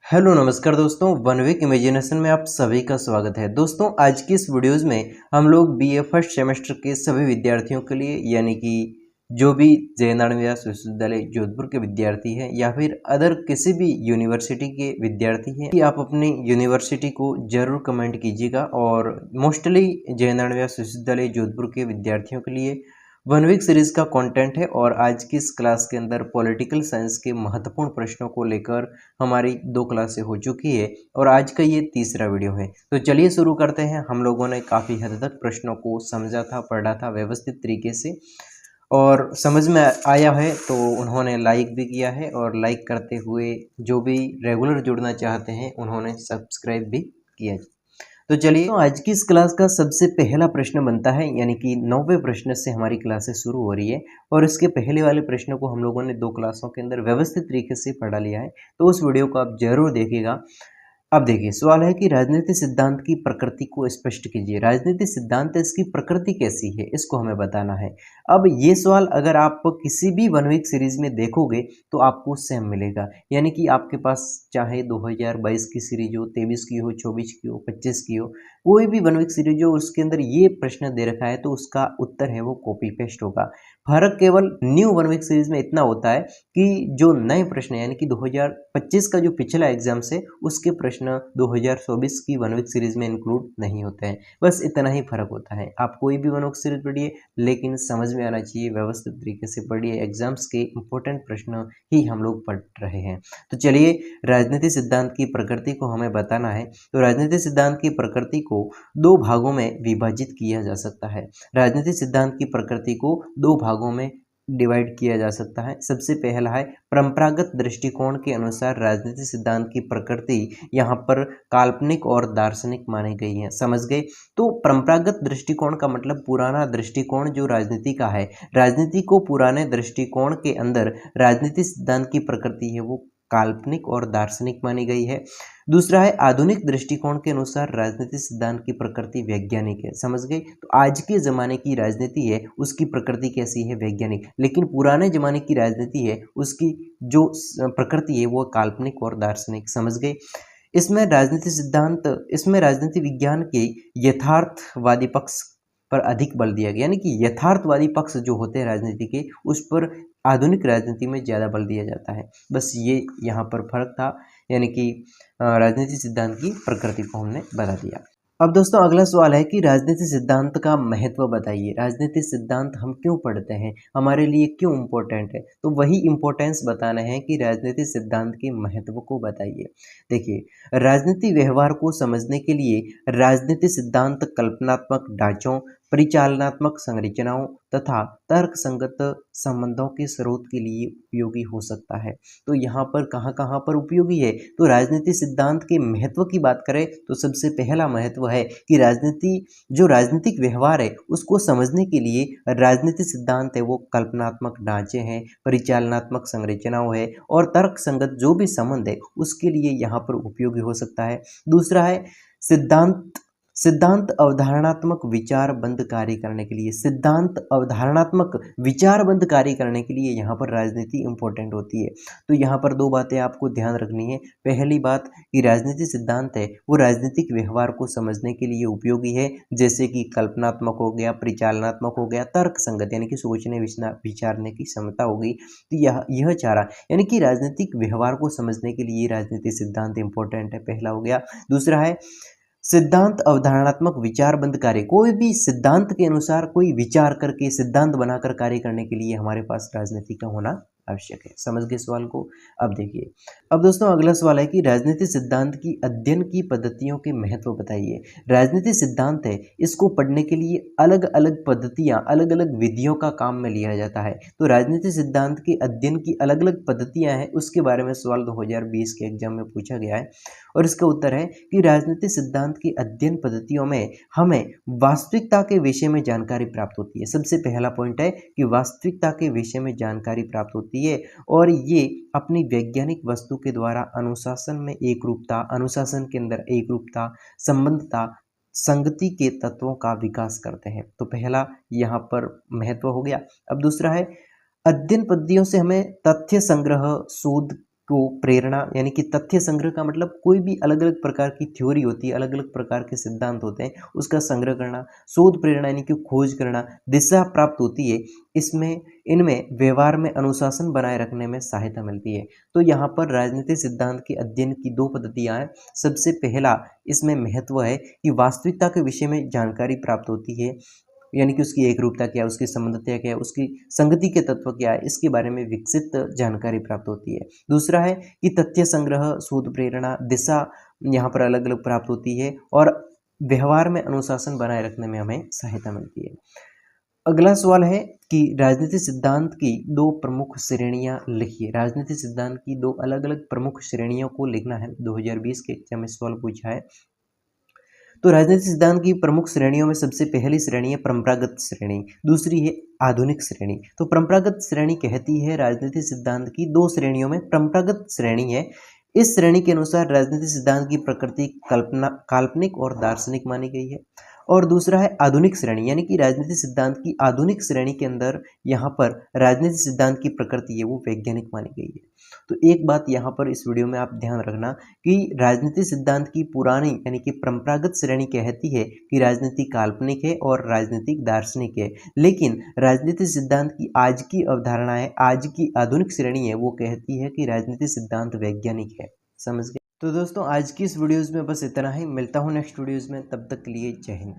Hello नमस्कार दोस्तों, one week imagination में आप सभी का स्वागत है। दोस्तों आज की इस वीडियोज़ में हम लोग बीए फर्स्ट सेमेस्टर के सभी विद्यार्थियों के लिए यानी कि जो भी जय नारायण व्यास विश्वविद्यालय जोधपुर के विद्यार्थी हैं या फिर अदर किसी भी यूनिवर्सिटी के विद्यार्थी हैं कि आप अपनी यूनिवर्सिटी को ज़रूर कमेंट कीजिएगा। और मोस्टली जय नारायण व्यास विश्वविद्यालय जोधपुर के विद्यार्थियों के लिए वन वीक सीरीज का कंटेंट है और आज की इस क्लास के अंदर पॉलिटिकल साइंस के महत्वपूर्ण प्रश्नों को लेकर हमारी 2 क्लासें हो चुकी है और आज का ये तीसरा वीडियो है। तो चलिए शुरू करते हैं। हम लोगों ने काफ़ी हद तक प्रश्नों को समझा था, पढ़ा था व्यवस्थित तरीके से और समझ में आया है तो उन्होंने लाइक भी किया है और लाइक करते हुए जो भी रेगुलर जुड़ना चाहते हैं उन्होंने सब्सक्राइब भी किया है। तो चलिए, तो आज की इस क्लास का सबसे पहला प्रश्न बनता है यानी कि 9वें प्रश्न से हमारी क्लासेस शुरू हो रही है और इसके पहले वाले प्रश्न को हम लोगों ने 2 क्लासों के अंदर व्यवस्थित तरीके से पढ़ा लिया है, तो उस वीडियो को आप जरूर देखिएगा। अब देखिए, सवाल है कि राजनीति सिद्धांत की प्रकृति को स्पष्ट कीजिए। राजनीति सिद्धांत इसकी प्रकृति कैसी है, इसको हमें बताना है। अब ये सवाल अगर आप किसी भी वन वीक सीरीज में देखोगे तो आपको सेम मिलेगा, यानी कि आपके पास चाहे 2022 की सीरीज हो, 23 की हो, 24 की हो, 25 की हो, कोई भी वन वीक सीरीज हो उसके अंदर ये प्रश्न दे रखा है तो उसका उत्तर है वो कॉपी पेस्ट होगा। फर्क केवल न्यू वन वीक सीरीज में इतना होता है कि जो नए प्रश्न यानी कि 2025 का जो पिछला एग्जाम से उसके प्रश्न 2024 की वन वीक सीरीज में इंक्लूड नहीं होते हैं। बस इतना ही फर्क होता है। आप कोई भी वन वीक सीरीज पढ़िए लेकिन समझ में आना चाहिए, व्यवस्थित तरीके से पढ़िए। एग्जाम्स के इंपॉर्टेंट प्रश्न ही हम लोग पढ़ रहे हैं। तो चलिए, राजनीति सिद्धांत की प्रकृति को हमें बताना है। तो राजनीति सिद्धांत की प्रकृति को 2 भागों में विभाजित किया जा सकता है। राजनीति सिद्धांत की प्रकृति को 2 भागों में डिवाइड किया जा सकता है। सबसे पहला है परंपरागत दृष्टिकोण के अनुसार राजनीति सिद्धांत की प्रकृति यहाँ पर काल्पनिक और दार्शनिक मानी गई है। समझ गए? तो परंपरागत दृष्टिकोण का मतलब पुराना दृष्टिकोण जो राजनीति का है, राजनीति को पुराने दृष्टिकोण के अंदर राजनीति सिद्धांत की प्रकृति है वो काल्पनिक और दार्शनिक मानी गई है। दूसरा है आधुनिक दृष्टिकोण के अनुसार राजनीति सिद्धांत की प्रकृति वैज्ञानिक है। समझ गए? तो आज के ज़माने की राजनीति है उसकी प्रकृति कैसी है? वैज्ञानिक। लेकिन पुराने ज़माने की राजनीति है उसकी जो प्रकृति है वो काल्पनिक और दार्शनिक। समझ गए? इसमें राजनीति विज्ञान के यथार्थवादी पक्ष पर अधिक बल दिया गया, यानी कि यथार्थवादी पक्ष जो होते हैं राजनीति के उस पर आधुनिक राजनीति में ज़्यादा बल दिया जाता है। बस ये यहाँ पर फर्क था, यानी कि राजनीति सिद्धांत की प्रकृति को हमने बता दिया। अब दोस्तों अगला सवाल है कि राजनीति सिद्धांत का महत्व बताइए। राजनीति सिद्धांत हम क्यों पढ़ते हैं, हमारे लिए क्यों इम्पोर्टेंट है? तो वही इम्पोर्टेंस बताना है कि राजनीति सिद्धांत के महत्व को बताइए। देखिए, राजनीति व्यवहार को समझने के लिए राजनीति सिद्धांत कल्पनात्मक ढांचों, परिचालनात्मक संरचनाओं तथा तर्क संगत संबंधों के स्रोत के लिए उपयोगी हो सकता है। तो यहाँ पर कहाँ पर उपयोगी है? तो राजनीति सिद्धांत के महत्व की बात करें तो सबसे पहला महत्व है कि राजनीतिक व्यवहार है उसको समझने के लिए राजनीति सिद्धांत है वो कल्पनात्मक ढांचे हैं, परिचालनात्मक संरचनाओं है और तर्क संगत जो भी संबंध है उसके लिए यहाँ पर उपयोगी हो सकता है। दूसरा है सिद्धांत अवधारणात्मक विचार बंद कार्य करने के लिए। सिद्धांत अवधारणात्मक विचार बंद कार्य करने के लिए यहाँ पर राजनीति इंपॉर्टेंट होती है। तो यहाँ पर 2 बातें आपको ध्यान रखनी है। पहली बात कि राजनीति सिद्धांत है वो राजनीतिक व्यवहार को समझने के लिए उपयोगी है, जैसे कि कल्पनात्मक हो गया, परिचालनात्मक हो गया, तर्क संगत यानी कि सोचने विचारने की क्षमता होगी। तो यह चारा यानी कि राजनीतिक व्यवहार को समझने के लिए राजनीति सिद्धांत इंपॉर्टेंट है, पहला हो गया। दूसरा है सिद्धांत अवधारणात्मक विचार बंद कार्य। कोई भी सिद्धांत के अनुसार कोई विचार करके सिद्धांत बनाकर कार्य करने के लिए हमारे पास राजनीति का होना आवश्यक है। समझ गए सवाल को? अब देखिए, अब दोस्तों अगला सवाल है कि राजनीति सिद्धांत की अध्ययन की पद्धतियों के महत्व बताइए। राजनीति सिद्धांत है इसको पढ़ने के लिए अलग अलग पद्धतियां, अलग अलग विधियों का काम में लिया जाता है। तो राजनीति सिद्धांत के अध्ययन की अलग अलग पद्धतियां हैं उसके बारे में सवाल 2020 के एग्जाम में पूछा गया है और इसका उत्तर है कि राजनीति सिद्धांत की अध्ययन पद्धतियों में हमें वास्तविकता के विषय में जानकारी प्राप्त होती है। सबसे पहला पॉइंट है कि वास्तविकता के विषय में जानकारी प्राप्त होती है और ये अपनी वैज्ञानिक वस्तु के द्वारा अनुशासन के अंदर एकरूपता, संबंधता, संगति के तत्वों का विकास करते हैं। तो पहला यहाँ पर महत्व हो गया। अब दूसरा है अध्ययन पद्धतियों से हमें तथ्य संग्रह, शोध को प्रेरणा यानी कि तथ्य संग्रह का मतलब कोई भी अलग अलग प्रकार की थ्योरी होती है, अलग अलग प्रकार के सिद्धांत होते हैं, उसका संग्रह करना। शोध प्रेरणा यानी कि खोज करना, दिशा प्राप्त होती है। इसमें इनमें व्यवहार में अनुशासन बनाए रखने में सहायता मिलती है। तो यहाँ पर राजनीतिक सिद्धांत के अध्ययन की दो पद्धतियाँ हैं। सबसे पहला इसमें महत्व है कि वास्तविकता के विषय में जानकारी प्राप्त होती है, यानी कि उसकी एक रूपता क्या है, उसकी संबंधता क्या है, उसकी संगति के तत्व क्या है, इसके बारे में विकसित जानकारी प्राप्त होती है। दूसरा है कि तथ्य संग्रह, शोध प्रेरणा, दिशा यहाँ पर अलग अलग प्राप्त होती है और व्यवहार में अनुशासन बनाए रखने में हमें सहायता मिलती है। अगला सवाल है कि राजनीतिक सिद्धांत की दो प्रमुख श्रेणियां लिखिए। राजनीतिक सिद्धांत की दो अलग अलग प्रमुख श्रेणियों को लिखना है। 2020 के एग्जाम में सवाल पूछा है। तो राजनीतिक सिद्धांत की प्रमुख श्रेणियों में सबसे पहली श्रेणी है परंपरागत श्रेणी, दूसरी है आधुनिक श्रेणी। तो परंपरागत श्रेणी कहती है राजनीतिक सिद्धांत की दो श्रेणियों में परंपरागत श्रेणी है। इस श्रेणी के अनुसार राजनीतिक सिद्धांत की प्रकृति काल्पनिक और दार्शनिक मानी गई है। और दूसरा है आधुनिक श्रेणी, यानी कि राजनीतिक सिद्धांत की आधुनिक श्रेणी के अंदर यहाँ पर राजनीतिक सिद्धांत की प्रकृति है वो वैज्ञानिक मानी गई है। तो एक बात यहाँ पर इस वीडियो में आप ध्यान रखना कि राजनीतिक सिद्धांत की पुरानी यानी कि परंपरागत श्रेणी कहती है कि राजनीति काल्पनिक है और राजनीतिक दार्शनिक है, लेकिन राजनीतिक सिद्धांत की आज की अवधारणा है, आज की आधुनिक श्रेणी है, वो कहती है कि राजनीतिक सिद्धांत वैज्ञानिक है। समझ गए? तो दोस्तों आज की इस वीडियोज़ में बस इतना ही। मिलता हूँ नेक्स्ट वीडियोज़ में, तब तक के लिए जय हिंद।